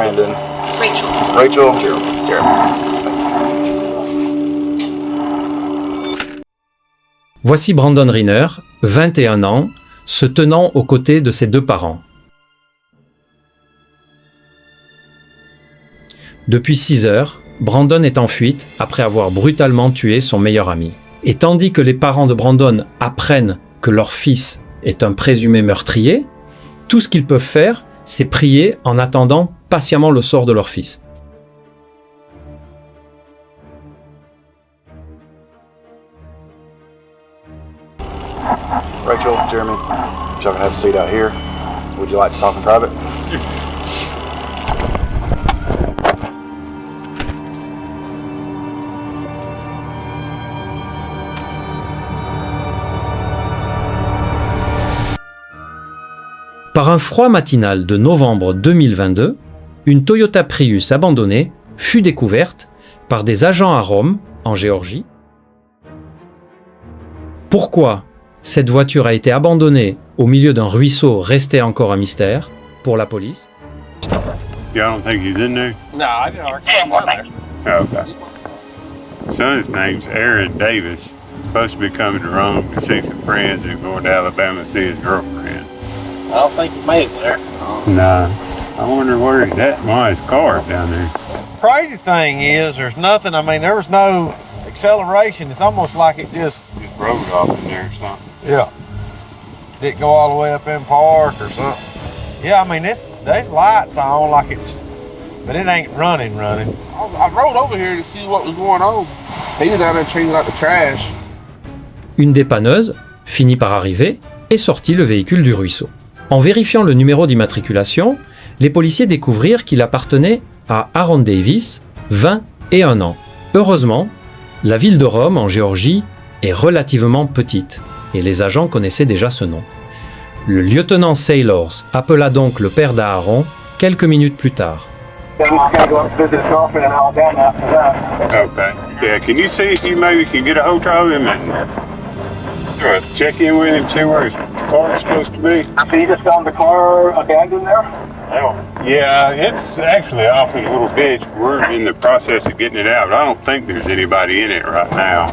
Brandon. Rachel. Rachel. Jeremy. Voici Brandon Riner, 21 ans, se tenant aux côtés de ses deux parents. Depuis 6 heures, Brandon est en fuite après avoir brutalement tué son meilleur ami. Et tandis que les parents de Brandon apprennent que leur fils est un présumé meurtrier, tout ce qu'ils peuvent faire, c'est prier en attendant patiemment le sort de leur fils. Rachel, Jeremy, if y'all can have a seat out here. Would you like to talk in private? Par un froid matinal de novembre 2022, une Toyota Prius abandonnée fut découverte par des agents à Rome, en Géorgie. Pourquoi cette voiture a été abandonnée au milieu d'un ruisseau restait encore un mystère pour la police. You don't think he's in there? No, I didn't argue. Oh, okay. Son's name's Aaron Davis. Supposed to be coming to Rome to see some friends and going to Alabama to see his girlfriend. I don't think he made it there. Nah. I wonder where he's at and why his car's down there. Crazy thing is, there's nothing. I mean, there was no acceleration. It's almost like it just Rode off in there or something. yeah. Didn't go all the way up in park or something. Yeah, I mean, there's lights on like it's, but it ain't running. I rode over here to see what was going on. He was down there changing out the trash. Une dépanneuse finit par arriver et sortit le véhicule du ruisseau. En vérifiant le numéro d'immatriculation, les policiers découvrirent qu'il appartenait à Aaron Davis, 21 ans. Heureusement, la ville de Rome, en Géorgie, est relativement petite et les agents connaissaient déjà ce nom. Le lieutenant Saylors appela donc le père d'Aaron quelques minutes plus tard. Okay. Yeah, can you see if you maybe can get a hold of him and check in with him, see where his car's supposed to be? So you just found the car abandoned there? Yeah, it's actually off in a little ditch. We're in the process of getting it out. I don't think there's anybody in it right now.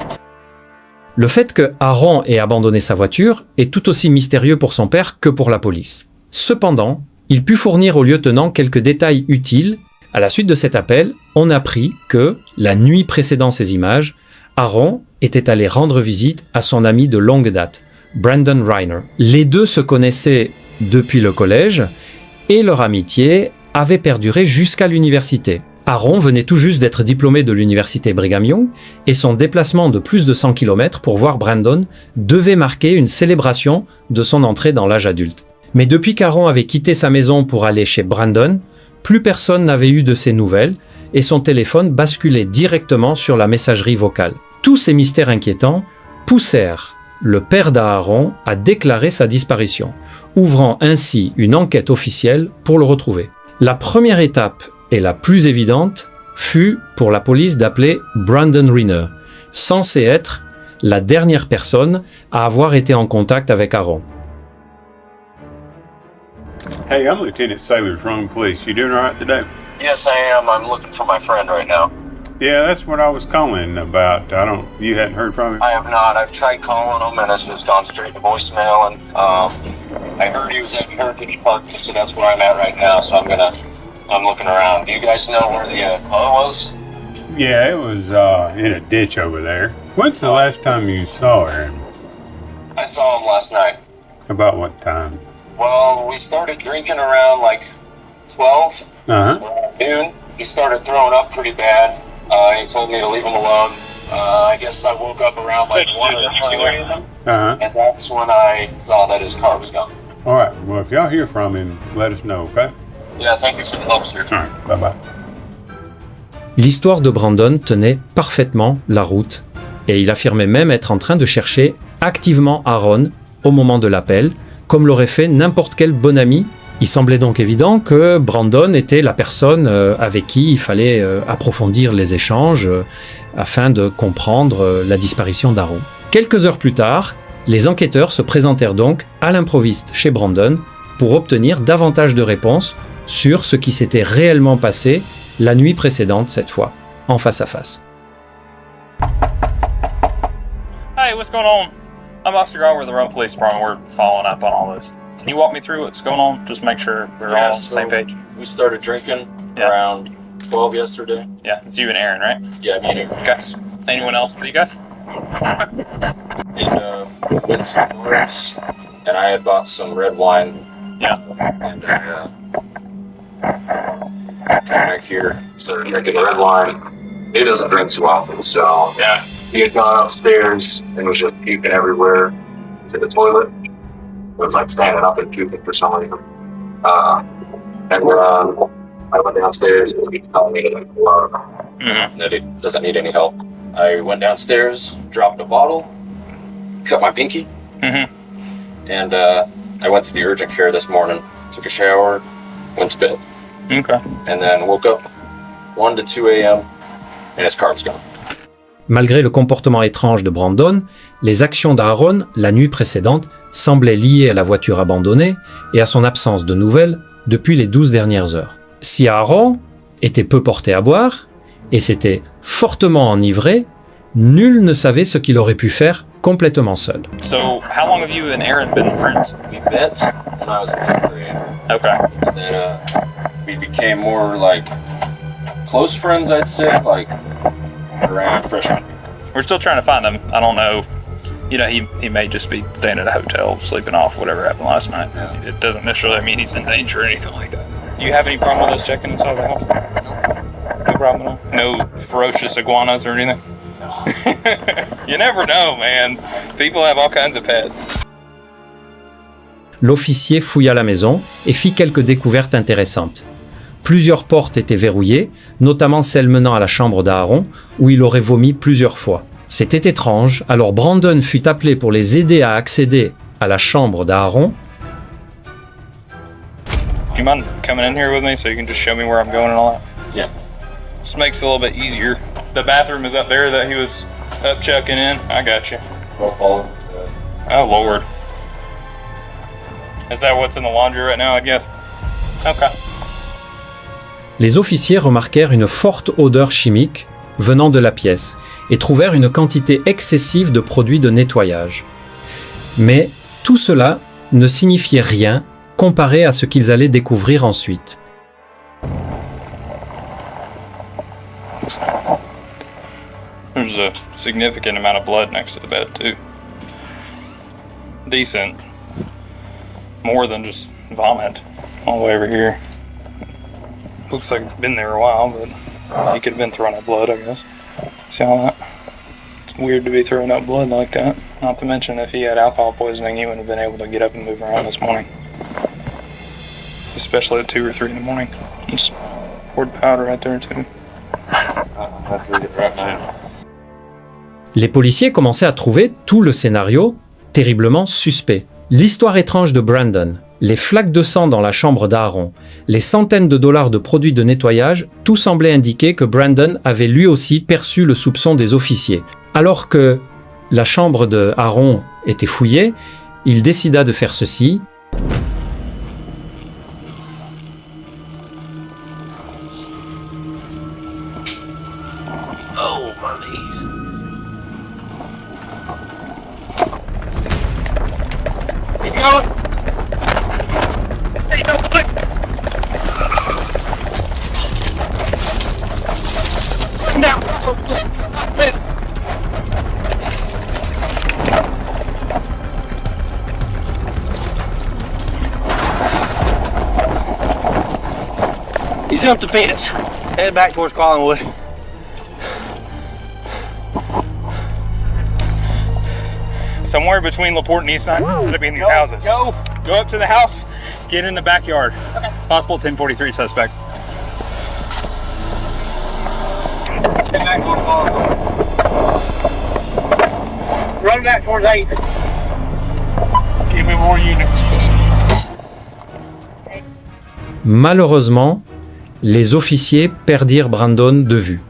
Le fait que Aaron ait abandonné sa voiture est tout aussi mystérieux pour son père que pour la police. Cependant, il put fournir au lieutenant quelques détails utiles. À la suite de cet appel, on apprit que, la nuit précédant ces images, Aaron était allé rendre visite à son ami de longue date, Brandon Riner. Les deux se connaissaient depuis le collège et leur amitié avait perduré jusqu'à l'université. Aaron venait tout juste d'être diplômé de l'université Brigham Young et son déplacement de plus de 100 km pour voir Brandon devait marquer une célébration de son entrée dans l'âge adulte. Mais depuis qu'Aaron avait quitté sa maison pour aller chez Brandon, plus personne n'avait eu de ses nouvelles et son téléphone basculait directement sur la messagerie vocale. Tous ces mystères inquiétants poussèrent le père d'Aaron à déclarer sa disparition, ouvrant ainsi une enquête officielle pour le retrouver. La première étape et la plus évidente fut pour la police d'appeler Brandon Riner, censé être la dernière personne à avoir été en contact avec Aaron. Hey, I'm Lieutenant Sailor's Rome Police. You doing all right today? Yes, I am. I'm looking for my friend right now. Yeah, that's what I was calling about. You hadn't heard from him? I have not. I've tried calling him and it's just gone straight to voicemail. And I heard he was at Heritage Park, so that's where I'm at right now. So I'm looking around. Do you guys know where the car was? Yeah, it was in a ditch over there. When's the last time you saw him? I saw him last night. About what time? Well, we started drinking around like 12 Uh-huh. noon. He started throwing up pretty bad. He told me to leave him alone. I guess I woke up around like 1 or 2 a.m. Uh-huh. And that's when I saw that his car was gone. All right. Well, if y'all hear from him, let us know, okay? Yeah, thank you for the help, sir. All right. Bye-bye. L'histoire de Brandon tenait parfaitement la route et il affirmait même être en train de chercher activement Aaron au moment de l'appel, comme l'aurait fait n'importe quel bon ami. Il semblait donc évident que Brandon était la personne avec qui il fallait approfondir les échanges afin de comprendre la disparition d'Aaron. Quelques heures plus tard, les enquêteurs se présentèrent donc à l'improviste chez Brandon pour obtenir davantage de réponses sur ce qui s'était réellement passé la nuit précédente cette fois, en face à face. Hey, what's going on? I'm Officer Grover with the Rome Police Department. We're following up on all this. Can you walk me through what's going on? Just make sure we're all on the same page. We started drinking Yeah. around 12 yesterday. Yeah, it's you and Aaron, right? Yeah, me and Aaron. Okay. Anyone else with you guys? And went to bars, and I had bought some red wine. Yeah. And came back here, started drinking red wine. He doesn't drink too often, so Yeah. he had gone upstairs and was just puking everywhere to the toilet. It was like standing up and puking for some reason. I went downstairs and he told me that he doesn't need any help. I went downstairs, dropped a bottle, cut my pinky, and I went to the urgent care this morning, took a shower, went to bed, Okay. and then woke up 1 to 2 a.m. and his card's gone. Malgré le comportement étrange de Brandon, les actions d'Aaron la nuit précédente semblaient liées à la voiture abandonnée et à son absence de nouvelles depuis les 12 dernières heures. Si Aaron était peu porté à boire et s'était fortement enivré, nul ne savait ce qu'il aurait pu faire complètement seul. So, how long have you and Aaron been friends? We met when I was in 5th grade, Okay. and then we became more like close friends, I'd say, like around freshman year. We're still trying to find him. I don't know. You know, he may just be staying at a hotel, sleeping off whatever happened last night. It doesn't necessarily mean he's in danger or anything like that. You have any problem with us checking inside the house? No problem at all? No ferocious iguanas or anything? You never know, man. People have all kinds of pets. L'officier fouilla la maison et fit quelques découvertes intéressantes. Plusieurs portes étaient verrouillées, notamment celle menant à la chambre d'Aaron, où il aurait vomi plusieurs fois. C'était étrange, alors Brandon fut appelé pour les aider à accéder à la chambre d'Aaron. Do you mind coming in here with me so you can just show me where I'm going and all that? Yeah. Just makes it a little bit easier. The bathroom is up there that he was up chucking in. I got you. Oh, Lord. Is that what's in the laundry right now, I guess? Okay. Les officiers remarquèrent une forte odeur chimique venant de la pièce et trouvèrent une quantité excessive de produits de nettoyage. Mais tout cela ne signifiait rien comparé à ce qu'ils allaient découvrir ensuite. There's a significant amount of blood next to the bed, too. Decent. More than just vomit all the way over here. Looks like it's been there a while, but he could have been throwing up blood, I guess. See all that? It's weird to be throwing up blood like that. Not to mention, if he had alcohol poisoning, he wouldn't have been able to get up and move around this morning. Especially at 2 or 3 in the morning. Just poured powder right there, too. That's right now. Les policiers commençaient à trouver tout le scénario terriblement suspect. L'histoire étrange de Brandon, les flaques de sang dans la chambre d'Aaron, les centaines de dollars de produits de nettoyage, tout semblait indiquer que Brandon avait lui aussi perçu le soupçon des officiers. Alors que la chambre de Aaron était fouillée, il décida de faire ceci. He jumped the fence, headed back towards Collinwood. Somewhere between LaPorte and East 9, gotta be in these houses. Go up to the house, get in the backyard. Okay. Possible 1043 suspect. Run back towards 8. Give me more units. Malheureusement, les officiers perdirent Brandon de vue.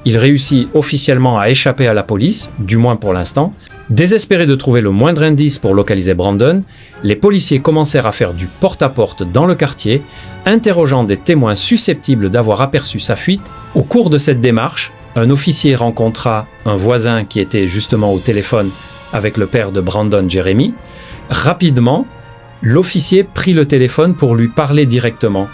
Il réussit officiellement à échapper à la police, du moins pour l'instant, Désespérés de trouver le moindre indice pour localiser Brandon, les policiers commencèrent à faire du porte-à-porte dans le quartier, interrogeant des témoins susceptibles d'avoir aperçu sa fuite. Au cours de cette démarche, un officier rencontra un voisin qui était justement au téléphone avec le père de Brandon, Jeremy. Rapidement, l'officier prit le téléphone pour lui parler directement.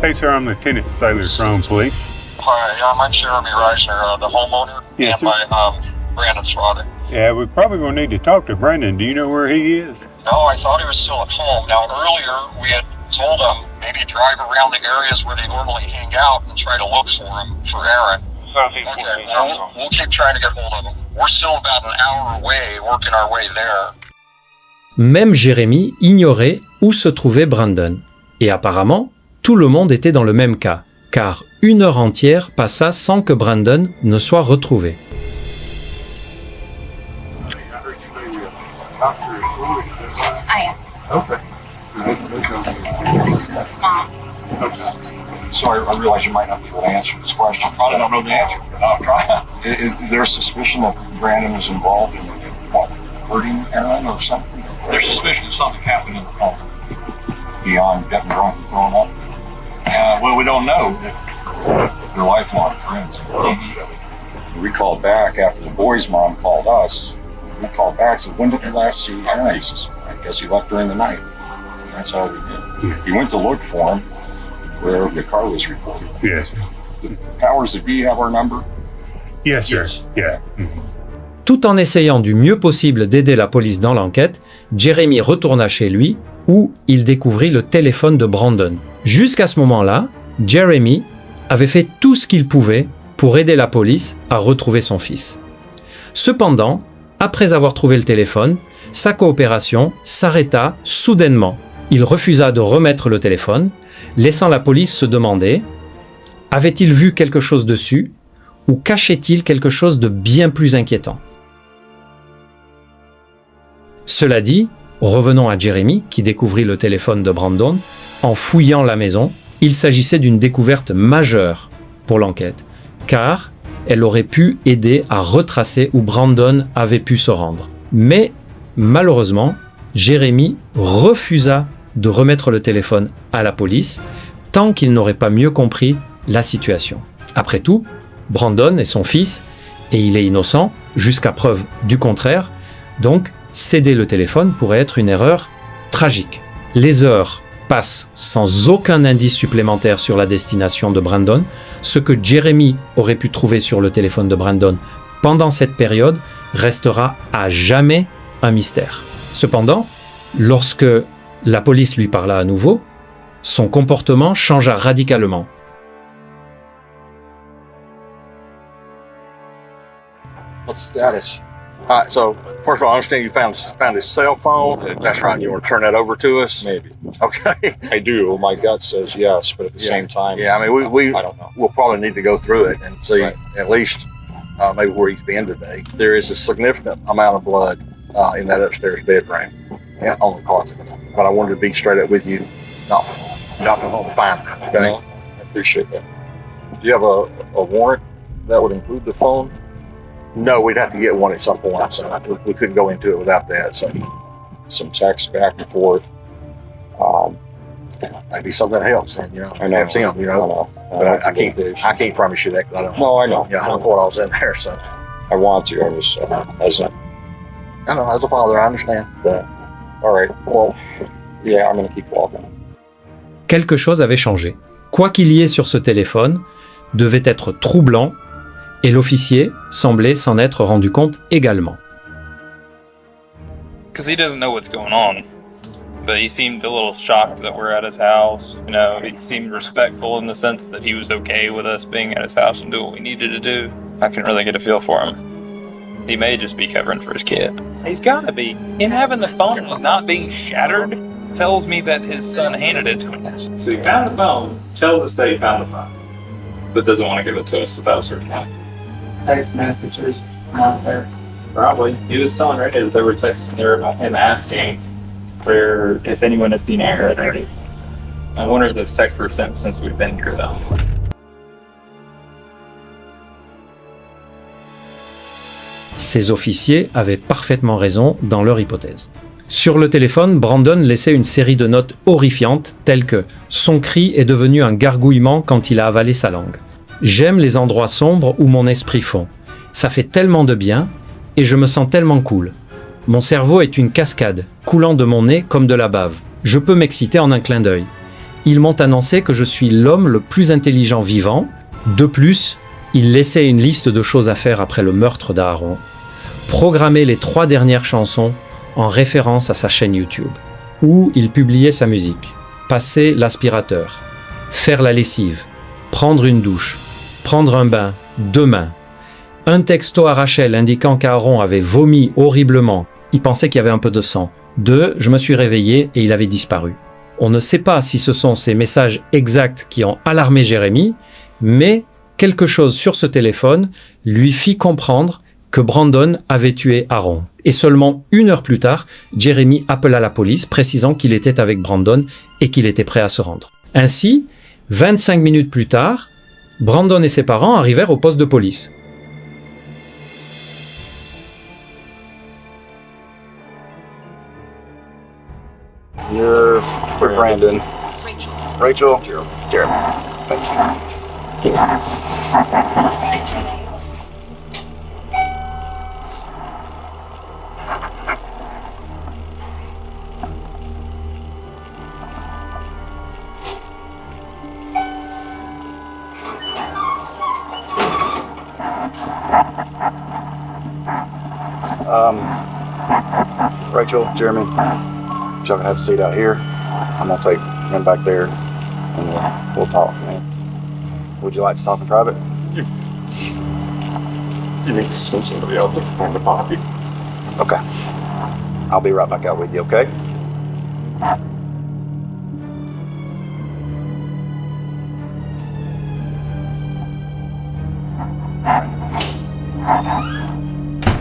Hey, sir, I'm Lieutenant Sailor from Police. Hi, I'm Jeremy Reisner, the homeowner, Yes, and my Brandon's father. Yeah, we're probably going to need to talk to Brandon. Do you know where he is? No, I thought he was still at home. Now, earlier we had told him maybe drive around the areas where they normally hang out and try to look for him, for Aaron. Okay, well, we'll keep trying to get hold of him. We're still about an hour away, working our way there. Même Jeremy ignorait où se trouvait Brandon. Et apparemment, tout le monde était dans le même cas, car 1 heure entière passa sans que Brandon ne soit retrouvé. I am. Okay. This is Mom. So I realize you might not be able to answer this question. Probably don't know the answer, but I'll try. Is there a suspicion that Brandon was involved in what, hurting Aaron or something? There's suspicion that something happened in the home. Beyond getting drunk and throwing up? Well, we don't know. They're lifelong friends. We called back after the boy's mom called us. We called back and said, when did you last see Aaron? He says, I guess he left during the night. And that's all we did. He went to look for him where the car was reported. Yes. Powers that be have our number? Yes, sir. Yes. Yeah. Tout en essayant du mieux possible d'aider la police dans l'enquête, Jeremy retourna chez lui où il découvrit le téléphone de Brandon. Jusqu'à ce moment-là, Jeremy avait fait tout ce qu'il pouvait pour aider la police à retrouver son fils. Cependant, après avoir trouvé le téléphone, sa coopération s'arrêta soudainement. Il refusa de remettre le téléphone, laissant la police se demander « Avait-il vu quelque chose dessus ou cachait-il quelque chose de bien plus inquiétant ?» Cela dit, revenons à Jeremy qui découvrit le téléphone de Brandon. En fouillant la maison, il s'agissait d'une découverte majeure pour l'enquête, car elle aurait pu aider à retracer où Brandon avait pu se rendre. Mais malheureusement, Jeremy refusa de remettre le téléphone à la police tant qu'il n'aurait pas mieux compris la situation. Après tout, Brandon est son fils et il est innocent jusqu'à preuve du contraire, donc céder le téléphone pourrait être une erreur tragique. Les heures passent sans aucun indice supplémentaire sur la destination de Brandon. Ce que Jeremy aurait pu trouver sur le téléphone de Brandon pendant cette période restera à jamais un mystère. Cependant, lorsque la police lui parla à nouveau, son comportement changea radicalement. What's the status? All right, so first of all, I understand you found his cell phone. That's right. You want to turn that over to us? Maybe. Okay. I do. My gut says yes, but at the same time, Yeah, I mean, we I don't know. we'll probably need to go through it and see Right. at least maybe where he's been today. There is a significant amount of blood in that upstairs bedroom and on the carpet. But I wanted to be straight up with you. Not going home to find that. Okay. No, I appreciate that. Do you have a warrant that would include the phone? No, we'd have to get one at some point, so we couldn't go into it without that. So Some text back and forth. maybe something helps. And I know. Helps him. I know. But I can't promise you that because I don't. No, I know. Yeah, I don't know what all's in there. So I want to. I was as a. I know as a father, I understand. All right. Well, yeah, I'm going to keep walking. Quelque chose avait changé. Quoi qu'il y ait sur ce téléphone devait être troublant et l'officier semblait s'en être rendu compte également. Because he doesn't know what's going on. But he seemed a little shocked that we're at his house. You know, he seemed respectful in the sense that he was okay with us being at his house and doing what we needed to do. I couldn't really get a feel for him. He may just be covering for his kid. He's gotta be. Him having the phone and not being shattered tells me that his son handed it to him. So he found the phone, tells us that he found the phone, but doesn't want to give it to us without searching it. Text messages not there. Probably. He was telling Randy that they were texting her about him asking for if anyone had seen Aaron already. I wonder if those texts were sent since we've been here though. Ces officiers avaient parfaitement raison dans leur hypothèse. Sur le téléphone, Brandon laissait une série de notes horrifiantes telles que « Son cri est devenu un gargouillement quand il a avalé sa langue. J'aime les endroits sombres où mon esprit fond. Ça fait tellement de bien et je me sens tellement cool. Mon cerveau est une cascade, coulant de mon nez comme de la bave. Je peux m'exciter en un clin d'œil. Ils m'ont annoncé que je suis l'homme le plus intelligent vivant. De plus, il laissait une liste de choses à faire après le meurtre d'Aaron. Programmer les 3 dernières chansons en référence à sa chaîne YouTube, où il publiait sa musique. Passer l'aspirateur, faire la lessive, prendre une douche, prendre un bain, demain. Un texto à Rachel indiquant qu'Aaron avait vomi horriblement. Il pensait qu'il y avait un peu de sang. 2, je me suis réveillé et il avait disparu. On ne sait pas si ce sont ces messages exacts qui ont alarmé Jérémy, mais quelque chose sur ce téléphone lui fit comprendre que Brandon avait tué Aaron. Et seulement 1 heure plus tard, Jérémy appela la police, précisant qu'il était avec Brandon et qu'il était prêt à se rendre. Ainsi, 25 minutes plus tard, Brandon et ses parents arrivèrent au poste de police. You're with Brandon. Rachel. Jeremy. Thank you. Rachel, Jeremy, if y'all can have a seat out here, I'm gonna take him back there and we'll talk, man. Would you like to talk in private? You need to send somebody out to find the body. Okay. I'll be right back out with you, okay?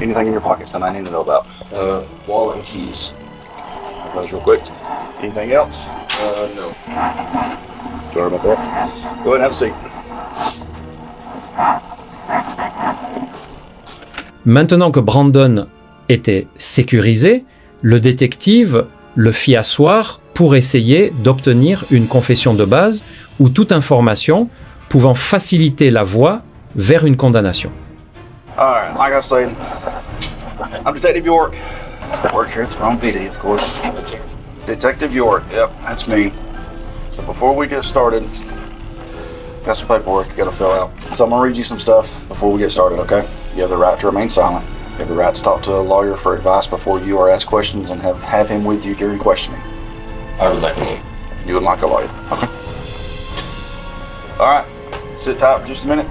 Anything in your pockets that I need to know about? Wallet and keys. Those real quick. Anything else? No. Sorry about that. Go ahead and have a seat. Maintenant que Brandon était sécurisé, le détective le fit asseoir pour essayer d'obtenir une confession de base ou toute information pouvant faciliter la voie vers une condamnation. Alright, like I was saying, I'm Detective York. I work here at the Rome PD, of course. Detective York, yep, that's me. So before we get started, got some paperwork you gotta fill out. So I'm gonna read you some stuff before we get started, okay? You have the right to remain silent. You have the right to talk to a lawyer for advice before you are asked questions and have him with you during questioning. I would like to. You would like a lawyer, okay? Alright, sit tight for just a minute.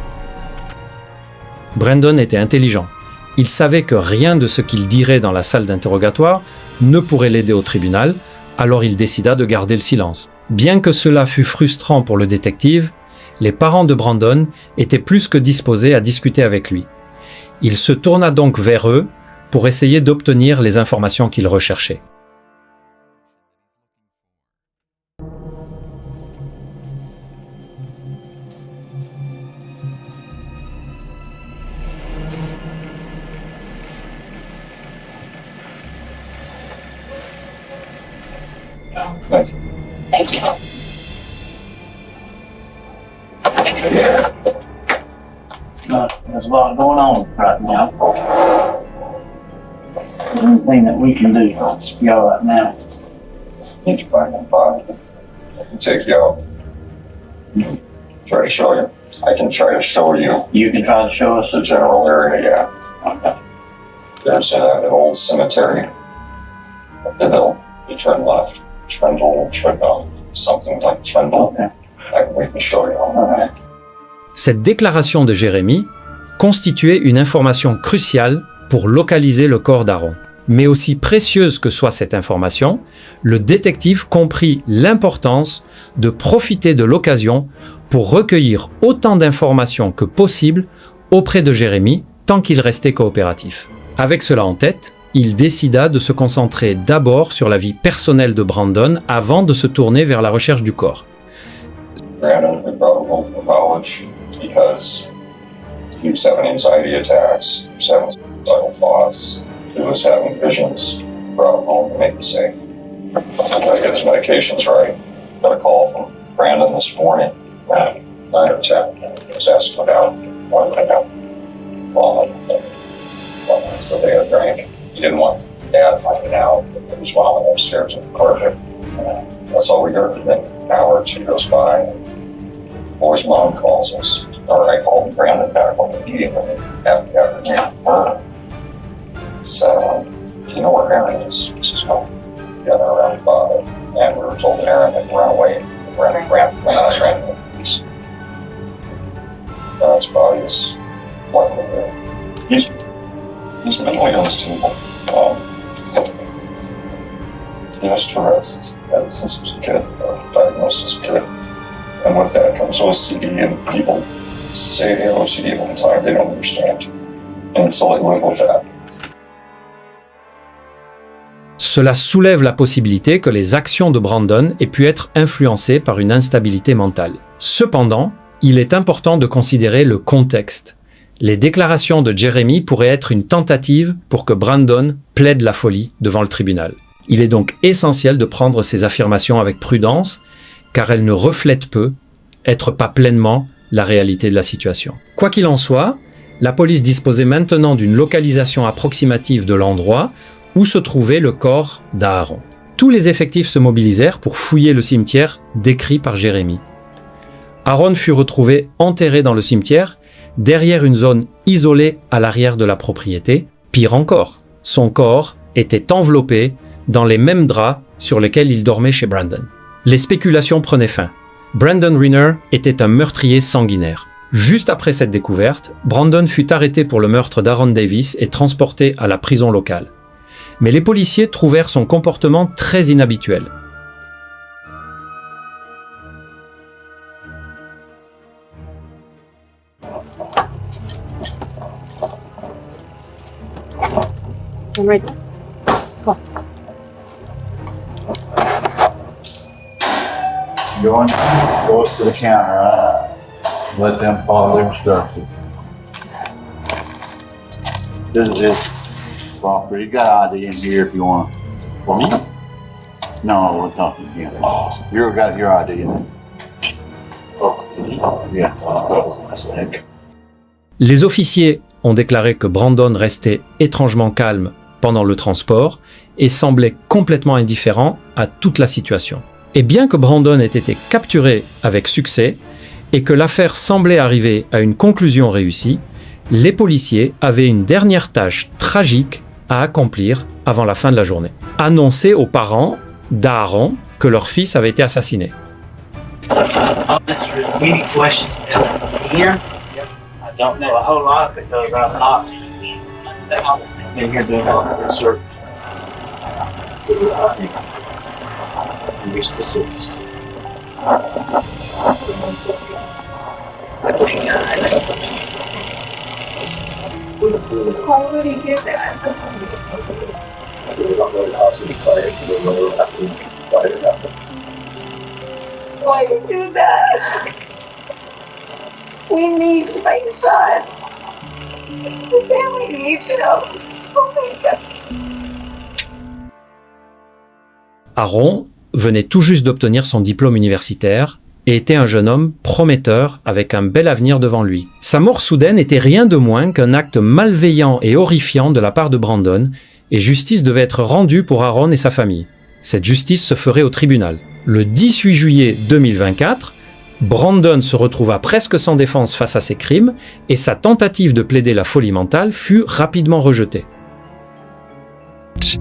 Brandon était intelligent. Il savait que rien de ce qu'il dirait dans la salle d'interrogatoire ne pourrait l'aider au tribunal, alors il décida de garder le silence. Bien que cela fût frustrant pour le détective, les parents de Brandon étaient plus que disposés à discuter avec lui. Il se tourna donc vers eux pour essayer d'obtenir les informations qu'il recherchait. Thank you. There's a lot going on right now. Anything that we can do to help y'all right now. Need to find that body. I can take you out. Try to show you. I can try to show you. You can try to show us The general area, yeah. Okay. There's an old cemetery up the hill. You turn left. Trendle, something like Trendle. Okay. We can show you. All right. Cette déclaration de Jérémy constituait une information cruciale pour localiser le corps d'Aaron. Mais aussi précieuse que soit cette information, le détective comprit l'importance de profiter de l'occasion pour recueillir autant d'informations que possible auprès de Jérémy tant qu'il restait coopératif. Avec cela en tête, il décida de se concentrer d'abord sur la vie personnelle de Brandon avant de se tourner vers la recherche du corps. Brandon, we brought him home from college because he was having anxiety attacks. He was having suicidal thoughts. He was having visions, brought him home to make him safe. I think I get his medications right. Got a call from Brandon this morning at 9 or 10. He was asking about one thing out. So they had a drink. He didn't want Dad finding out that there was vomiting upstairs in the carpet. That's all we heard. And then an hour or two goes by, and boy's mom calls us. Or I called Brandon back on the meeting after Jim murder. So, do you know where Aaron is? He says, no. Yeah, they're around 5. And we were told that Aaron had run away. Ran from the police. His body is likely there. He's mentally unstable. He has Tourette's since he was a kid, diagnosed as a kid. And with that comes OCD, and people say they have OCD all the time, they don't understand. And so they live with that. Cela soulève la possibilité que les actions de Brandon aient pu être influencées par une instabilité mentale. Cependant, il est important de considérer le contexte. Les déclarations de Jeremy pourraient être une tentative pour que Brandon plaide la folie devant le tribunal. Il est donc essentiel de prendre ces affirmations avec prudence, car elles ne reflètent peu, être pas pleinement, la réalité de la situation. Quoi qu'il en soit, la police disposait maintenant d'une localisation approximative de l'endroit où se trouvait le corps d'Aaron. Tous les effectifs se mobilisèrent pour fouiller le cimetière décrit par Jeremy. Aaron fut retrouvé enterré dans le cimetière, derrière une zone isolée à l'arrière de la propriété. Pire encore, son corps était enveloppé dans les mêmes draps sur lesquels il dormait chez Brandon. Les spéculations prenaient fin. Brandon Riner était un meurtrier sanguinaire. Juste après cette découverte, Brandon fut arrêté pour le meurtre d'Aaron Davis et transporté à la prison locale. Mais les policiers trouvèrent son comportement très inhabituel. Go up to the counter, right? Let them follow their instructions. This is his property. You got ID in here if you want. For me? No, we're talking to you. You got your ID in there. Oh, yeah. That was a mistake. Les officiers ont déclaré que Brandon restait étrangement calme pendant le transport et semblait complètement indifférent à toute la situation. Et bien que Brandon ait été capturé avec succès et que l'affaire semblait arriver à une conclusion réussie, les policiers avaient une dernière tâche tragique à accomplir avant la fin de la journée. Annoncer aux parents d'Aaron que leur fils avait été assassiné. I don't know a whole lot because I'm not in here doing all the research. Be specific. Why would he do that? Why would he do that? We need my son. The family needs him. Oh my God. Aaron venait tout juste d'obtenir son diplôme universitaire et était un jeune homme prometteur avec un bel avenir devant lui. Sa mort soudaine était rien de moins qu'un acte malveillant et horrifiant de la part de Brandon, et justice devait être rendue pour Aaron et sa famille. Cette justice se ferait au tribunal. Le 18 juillet 2024, Brandon se retrouva presque sans défense face à ses crimes et sa tentative de plaider la folie mentale fut rapidement rejetée.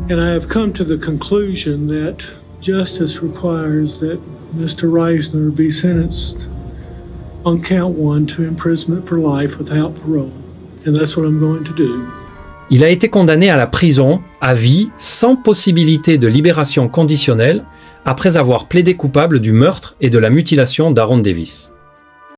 And I have come to the conclusion that justice requires that Mr. Reisner be sentenced on count 1 to imprisonment for life without parole. And that's what I'm going to do. Il a été condamné à la prison à vie sans possibilité de libération conditionnelle après avoir plaidé coupable du meurtre et de la mutilation d'Aaron Davis.